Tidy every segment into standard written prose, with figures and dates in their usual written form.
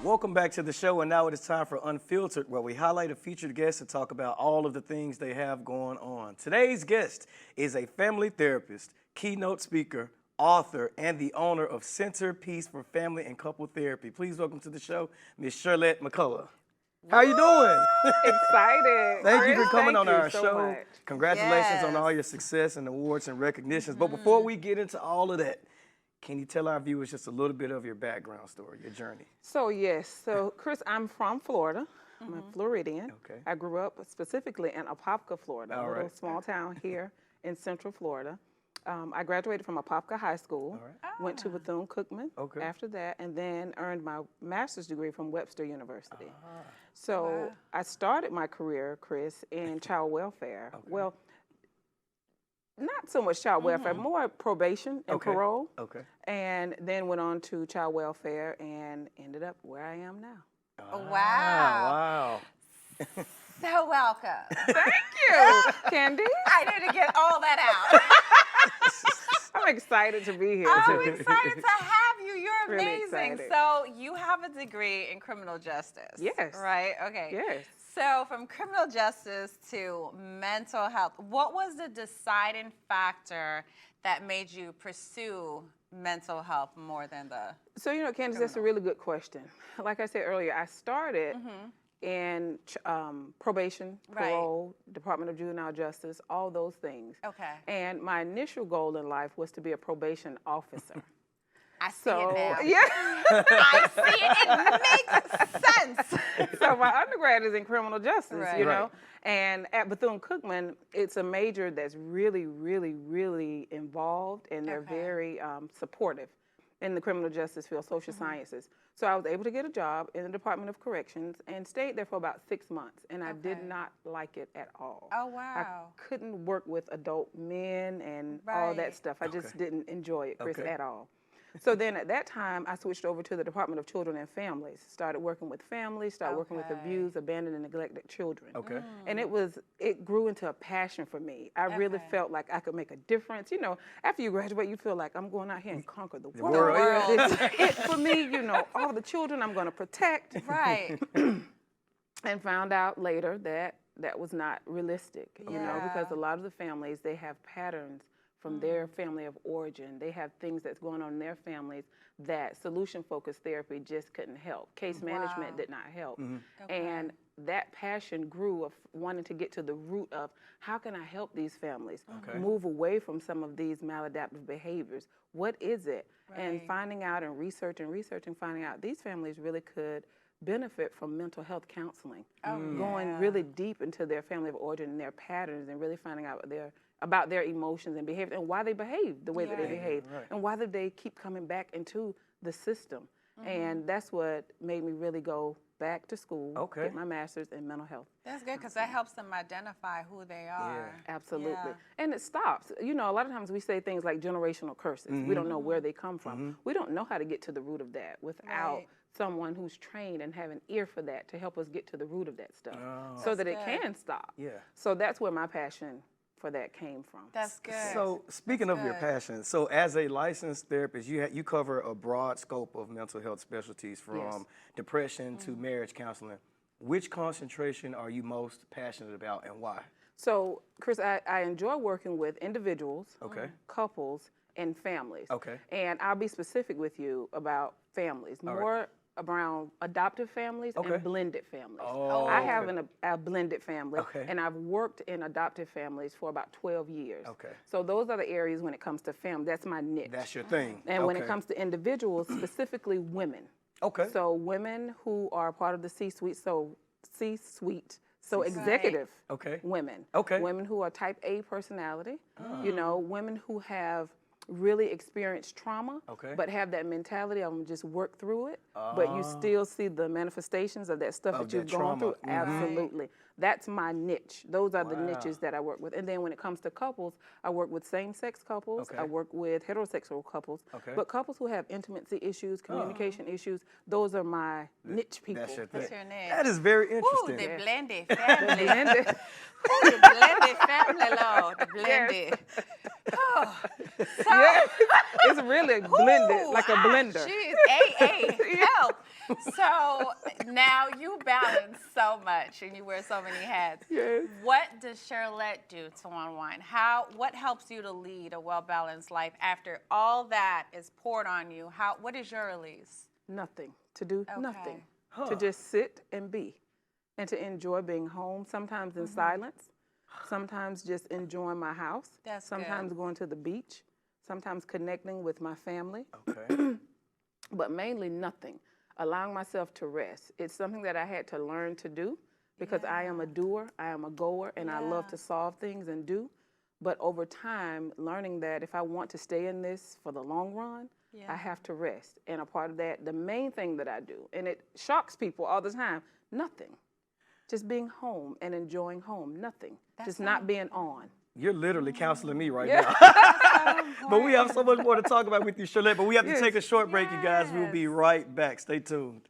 Welcome back to the show, and now it is time for Unfiltered, where we highlight a featured guest to talk about all of the things they have going on. Today's guest is a family therapist, keynote speaker, author, and the owner of Centerpiece for Family and Couple Therapy. Please welcome to the show, Miss Cherlette McCullough. How you doing? Excited. Thank you for coming on our so show. much. Congratulations on all your success and awards and recognitions. But before we get into all of that, can you tell our viewers just a little bit of your background story, your journey? So yes, Chris, I'm from Florida. I'm a Floridian. Okay. I grew up specifically in Apopka, Florida, All a little right. small town here in Central Florida. I graduated from Apopka High School, All right. went to Bethune-Cookman Okay. after that, and then earned my master's degree from Webster University. So I started my career, Chris, in child welfare. Okay. Well, not so much child welfare, more probation and Okay. parole. Okay. And then went on to child welfare and ended up where I am now. Wow. Wow. So welcome. Thank you, Candice. I need to get all that out. I'm excited to be here. I'm too. excited to have you. You're Really amazing. excited. So you have a degree in criminal justice. Yes. Right? Okay. Yes. So from criminal justice to mental health, what was the deciding factor that made you pursue mental health more than the So, Candice, that's a really good question. Like I said earlier, I started in probation, Right. parole, Department of Juvenile Justice, all those things. Okay. And my initial goal in life was to be a probation officer. I see So, it now. yeah. I see it. It makes sense. So my undergrad is in criminal justice, Right. you know, and at Bethune-Cookman, it's a major that's really, really, really involved, and they're Okay. very supportive in the criminal justice field, social sciences. So I was able to get a job in the Department of Corrections and stayed there for about 6 months, and I did Okay. not like it at all. Oh, wow. I couldn't work with adult men and all that Right. stuff. I just didn't enjoy it, Chris, Okay. at all. So then at that time, I switched over to the Department of Children and Families, started working with families, started working with Okay. abused, abandoned, and neglected children. Okay. And it grew into a passion for me. I really Okay. felt like I could make a difference. After you graduate, you feel like I'm going out here and conquer the world. world, yeah. This is it for me, all the children I'm going to protect. Right. And found out later that that was not realistic, because Yeah. a lot of the families, they have patterns from their family of origin. They have things that's going on in their families that solution-focused therapy just couldn't help. Case management Wow. did not help. Okay. And that passion grew of wanting to get to the root of how can I help these families Okay. move away from some of these maladaptive behaviors? What is it? And Right. finding out and researching, finding out these families really could benefit from mental health counseling. Going yeah. really deep into their family of origin and their patterns, and really finding out about their emotions and behavior and why they behave the way that they Yeah. behave, Right. and why they keep coming back into the system. And that's what made me really go back to school, Okay. get my master's in mental health. That's good because that helps them identify who they are. Absolutely. Yeah. And it stops. A lot of times we say things like generational curses. We don't know where they come from. We don't know how to get to the root of that without Right. someone who's trained and have an ear for that to help us get to the root of that stuff Oh. so that it That's good. can stop. Yeah. So that's where my passion for that came from. That's good. So speaking of your good. passion, so as a licensed therapist, you cover a broad scope of mental health specialties from Yes. depression to marriage counseling. Which concentration are you most passionate about and why? So, Chris, I enjoy working with individuals, Okay. couples, and families. Okay. And I'll be specific with you about families, All right. more around adoptive families Okay. and blended families. Oh, I have okay. a blended family, Okay. and I've worked in adoptive families for about 12 years. Okay. So those are the areas when it comes to family. That's my niche. That's your thing. And when it Okay. comes to individuals, specifically women. Okay. So women who are part of the C-suite, so Right. executive Okay. women. Okay. Women who are type A personality, women who have really experienced trauma, Okay. but have that mentality of just work through it, but you still see the manifestations of that stuff Of that you've that gone trauma. through. Absolutely. That's my niche. Those are the Wow. niches that I work with. And then when it comes to couples, I work with same-sex couples. Okay. I work with heterosexual couples. Okay. But couples who have intimacy issues, communication issues, those are my niche people. That's your thing. That's your name. That is very Ooh, interesting. the blended family. And Ooh, the blended family, Lord. The blended. Yeah, it's really blended, like a blender. She's help. So now you balance so much and you wear so many hats. Yes. What does Charlette do to Unwind? What helps you to lead a well-balanced life after all that is poured on you? What is your release? Nothing. To do nothing. Huh. To just sit and be. And to enjoy being home, sometimes in silence, sometimes just enjoying my house, sometimes going to the beach, sometimes connecting with my family, Okay. but mainly nothing. Allowing myself to rest. It's something that I had to learn to do because I am a doer, I am a goer, and I love to solve things and do. But over time, learning that if I want to stay in this for the long run, I have to rest. And a part of that, the main thing that I do, and it shocks people all the time, nothing. Just being home and enjoying home, nothing. Just not being on. You're literally counseling me right now. But we have so much more to talk about with you, Charlette. But we have to take a short break, you guys. We'll be right back. Stay tuned.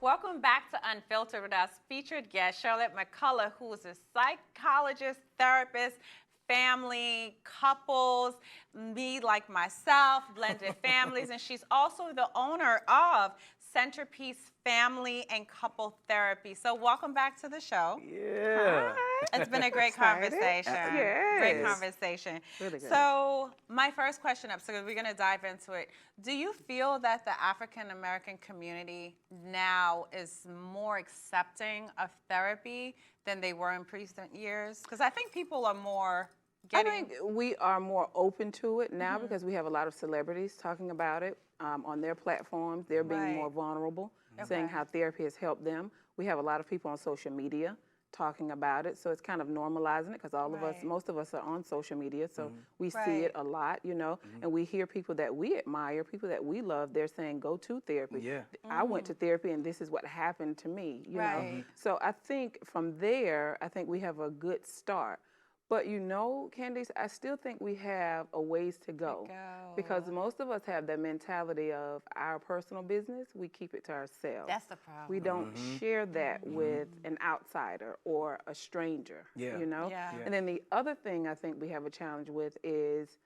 Welcome back to Unfiltered with our featured guest, Cherlette McCullough, who is a psychologist, therapist, family, couples, me like myself, blended families, and she's also the owner of Centerpiece Family and Couple Therapy. So welcome back to the show. Yeah. It's been a great conversation. Great conversation. Really good. So my first question up, so we're going to dive into it. Do you feel that the African American community now is more accepting of therapy than they were in recent years? Because I think people are more I think we are more open to it now because we have a lot of celebrities talking about it on their platforms. They're being more vulnerable, saying how therapy has helped them. We have a lot of people on social media talking about it, so it's kind of normalizing it because all of us, most of us are on social media, so we see it a lot, you know, and we hear people that we admire, people that we love, they're saying, go to therapy. Yeah. I went to therapy and this is what happened to me, you know. So I think from there, I think we have a good start. But you know, Candice, I still think we have a ways to go because most of us have that mentality of our personal business, we keep it to ourselves. That's the problem. We don't share that with an outsider or a stranger, you know? And then the other thing I think we have a challenge with is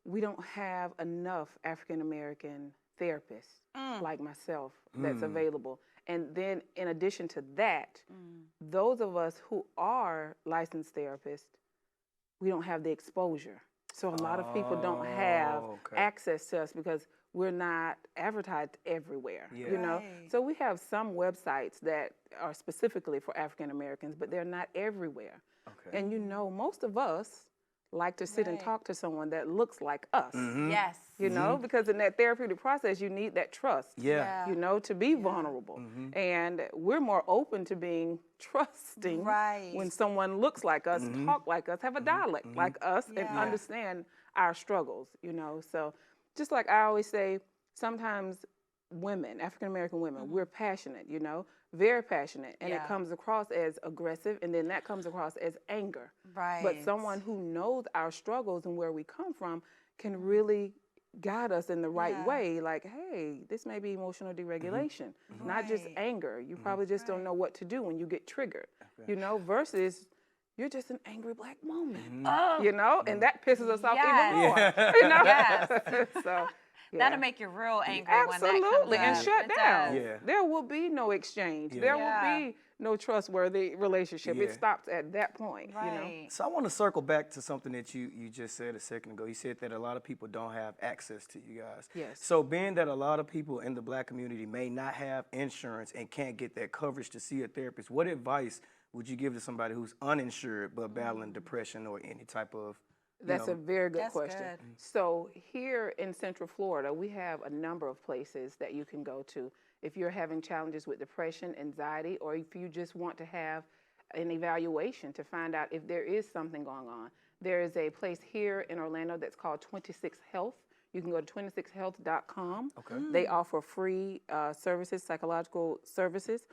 we don't have enough African American therapists like myself that's available. And then in addition to that, those of us who are licensed therapists, we don't have the exposure. So a lot of people don't have access to us because we're not advertised everywhere, you know? So we have some websites that are specifically for African Americans, but they're not everywhere. And you know, most of us like to sit and talk to someone that looks like us. Yes. You know, because in that therapeutic process, you need that trust, you know, to be vulnerable. And we're more open to being trusting when someone looks like us, talk like us, have a dialect like us, and understand our struggles, you know. So just like I always say, sometimes women, African-American women, we're passionate, you know, very passionate. And it comes across as aggressive, and then that comes across as anger. But someone who knows our struggles and where we come from can really guide us in the right way, like, hey, this may be emotional deregulation, not just anger. You probably just don't know what to do when you get triggered, you know, versus you're just an angry black woman, you know, and that pisses us off even more, you know? So that'll make you real angry when that comes absolutely, up. and shut down. Yeah. There will be no exchange. There will be no trustworthy relationship. It stops at that point, you know? So I want to circle back to something that you just said a second ago. You said that a lot of people don't have access to you guys. Yes. So being that a lot of people in the black community may not have insurance and can't get that coverage to see a therapist, what advice would you give to somebody who's uninsured but battling depression or any type of That's a very good question. So here in Central Florida, we have a number of places that you can go to if you're having challenges with depression, anxiety, or if you just want to have an evaluation to find out if there is something going on. There is a place here in Orlando that's called 26 Health. You can go to 26health.com. They offer free services, psychological services,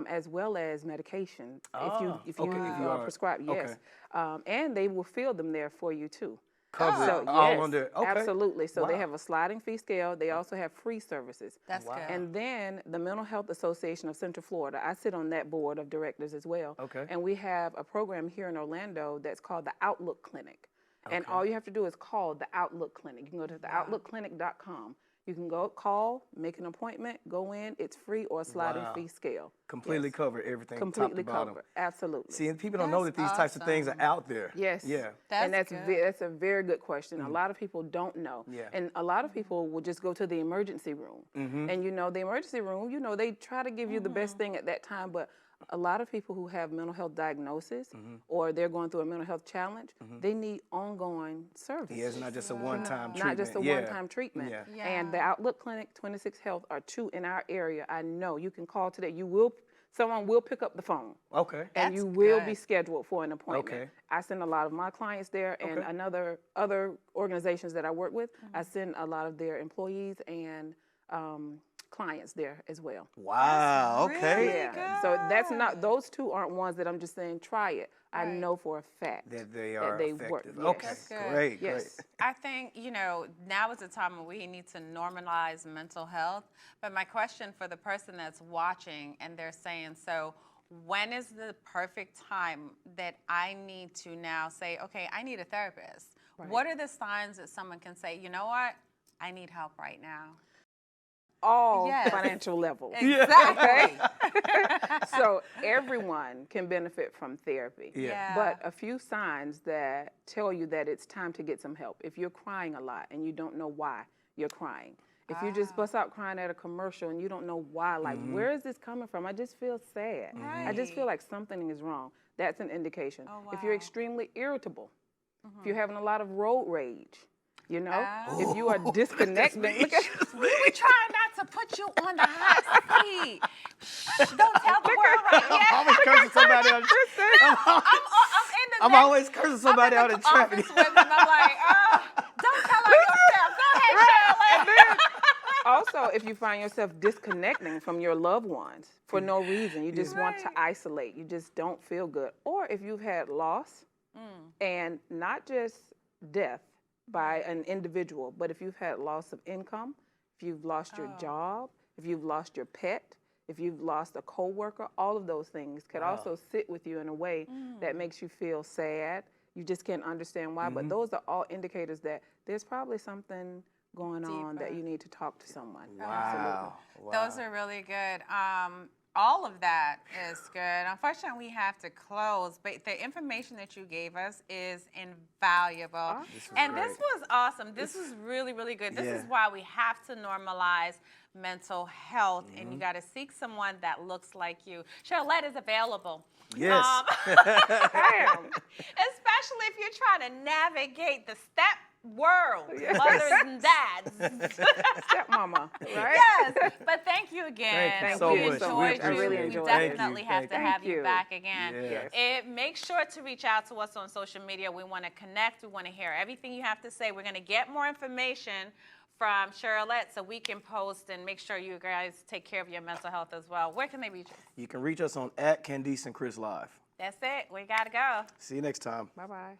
as well as medication if you are prescribed. Yes, and they will fill them there for you too. Cover So, it all yes, under. Okay. absolutely. So Wow. they have a sliding fee scale. They also have free services. That's good. And then the Mental Health Association of Central Florida, I sit on that board of directors as well. Okay. And we have a program here in Orlando that's called the Outlook Clinic. And all you have to do is call the Outlook Clinic. You can go to theoutlookclinic.com. You can go call, make an appointment, go in. It's free or a sliding fee scale. Completely cover everything. Completely top to bottom. cover. Absolutely. See, and people don't know that these types of things are out there. Yes. Yeah. And that's good. that's a very good question. A lot of people don't know. Yeah. And a lot of people will just go to the emergency room. And you know, the emergency room, you know, they try to give you the best thing at that time, but a lot of people who have mental health diagnosis or they're going through a mental health challenge, they need ongoing service. Yeah, it's not just a one-time treatment. Not just a one-time treatment. Yeah. And the Outlook Clinic, 26 Health are two in our area. I know you can call today. Someone will pick up the phone. Okay. And you will be scheduled for an appointment. Okay. I send a lot of my clients there, and other organizations that I work with, I send a lot of their employees and clients there as well. Wow. Okay. Yeah. So that's not; those two aren't ones that I'm just saying try it. I know for a fact That they are effective. work. Okay. Yes. Great. Yes. I think, now is the time when we need to normalize mental health. But my question for the person that's watching and they're saying, so when is the perfect time that I need to now say, okay, I need a therapist? Right. What are the signs that someone can say, you know what, I need help right now? All financial levels. Exactly. So everyone can benefit from therapy. Yeah. But a few signs that tell you that it's time to get some help. If you're crying a lot and you don't know why you're crying. If you just bust out crying at a commercial and you don't know why, like, where is this coming from? I just feel sad. I just feel like something is wrong. That's an indication. Oh, wow. If you're extremely irritable, if you're having a lot of road rage, if you are disconnected. Look at We were trying not to put you on the hot seat. Shh, don't tell the world right I'm yet. always cursing somebody out. I'm always cursing somebody out in traffic. With him. I'm like, don't tell her yourself. Go ahead, Charlette. Also, if you find yourself disconnecting from your loved ones for no reason, you just want to isolate, you just don't feel good. Or if you've had loss, and not just death by an individual, but if you've had loss of income, if you've lost your job, if you've lost your pet, if you've lost a coworker, all of those things could also sit with you in a way that makes you feel sad. You just can't understand why, but those are all indicators that there's probably something going on that you need to talk to someone. Wow. Those are really good. All of that is good. Unfortunately, we have to close, but the information that you gave us is invaluable. Awesome. This was awesome. This was really, really good. This is why we have to normalize mental health, and you got to seek someone that looks like you. Charlette is available. Yes. I am. Especially if you're trying to navigate the step world, mothers and dads. Stepmama, right? Yes, but thank you again. Thank you so we much. enjoyed I you. really We enjoyed it. definitely Thank have you. to have you you. back again. Yes. Make sure to reach out to us on social media. We want to connect. We want to hear everything you have to say. We're going to get more information from Charlette so we can post and make sure you guys take care of your mental health as well. Where can they reach us? You can reach us on @Candice and Kris Live. That's it. We got to go. See you next time. Bye-bye.